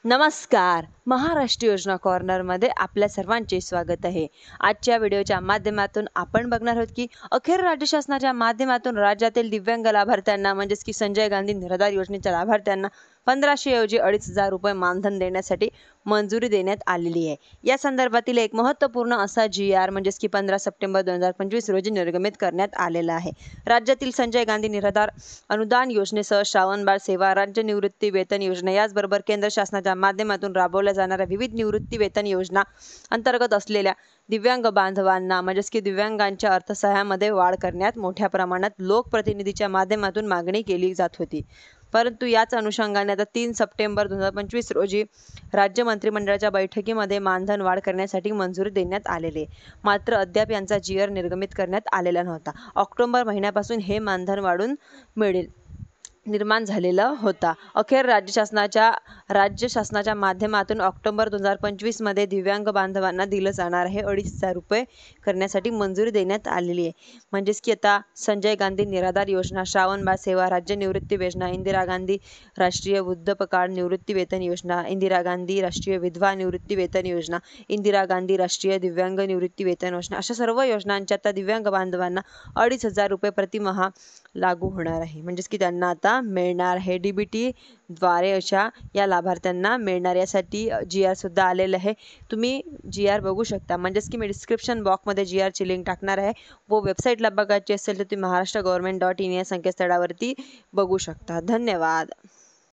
नमस्कार. महाराष्ट्र योजना कॉर्नरमध्ये आपल्या सर्वांचे स्वागत आहे. आजच्या व्हिडिओच्या माध्यमातून आपण बघणार आहोत की अखेर राज्य शासनाच्या माध्यमातून राज्यातील दिव्यांग लाभार्थ्यांना म्हणजेच की संजय गांधी निराधार योजनेच्या लाभार्थ्यांना 1500 ऐवजी 2500 रुपये मानधन देण्यासाठी मंजुरी देण्यात आलेली आहे. या संदर्भातील एक महत्त्वपूर्ण असा GR म्हणजेच की 15 सप्टेंबर 2025 रोजी निर्गमित करण्यात आलेला आहे. राज्यातील संजय गांधी निराधार अनुदान योजनेसह श्रावणबाळ सेवा, राज्य निवृत्ती वेतन योजना याचबरोबर केंद्र शासनाच्या माध्यमातून राबवल्या जाणाऱ्या विविध निवृत्ती वेतन योजना अंतर्गत असलेल्या दिव्यांग बांधवांना म्हणजेच की दिव्यांगांच्या अर्थसहाय्यामध्ये वाढ करण्यात मोठ्या प्रमाणात लोकप्रतिनिधीच्या माध्यमातून मागणी केली जात होती. परंतु याच अनुषंगाने आता 3 सप्टेंबर 2025 रोजी राज्य मंत्रिमंडळाच्या बैठकीमध्ये मानधन वाढ करण्यासाठी मंजुरी देण्यात आलेली आहे. मात्र अद्याप यांचा GR निर्गमित करण्यात आलेला नव्हता. ऑक्टोबर महिन्यापासून हे मानधन वाढून मिळेल निर्माण झालेला होता. अखेर राज्य शासनाच्या माध्यमातून ऑक्टोबर 2025 मध्ये दिव्यांग बांधवांना दिलं जाणार आहे 2500 रुपये करण्यासाठी मंजुरी देण्यात आलेली आहे. म्हणजेच की आता संजय गांधी निराधार योजना, श्रावणबाळ सेवा, राज्य निवृत्ती योजना, इंदिरा गांधी राष्ट्रीय वृद्धापकाळ निवृत्ती वेतन योजना, इंदिरा गांधी राष्ट्रीय विधवा निवृत्ती वेतन योजना, इंदिरा गांधी राष्ट्रीय दिव्यांग निवृत्ती वेतन योजना अशा सर्व योजनांच्या आता दिव्यांग बांधवांना 2500 रुपये प्रतिमाह लागू होणार आहे. म्हणजेच की त्यांना आता मिळणार आहे. DBT द्वारे अशा या लाभार्थ्यांना मिळणार. यासाठी GR सुद्धा आलेलं आहे. तुम्ही GR बघू शकता. म्हणजेच की मी डिस्क्रिप्शन बॉक्समध्ये GR ची लिंक टाकणार आहे व वेबसाईटला बघायची असेल तर तुम्ही महाराष्ट्र गव्हर्नमेंट.in या संकेतस्थळावरती बघू शकता. धन्यवाद.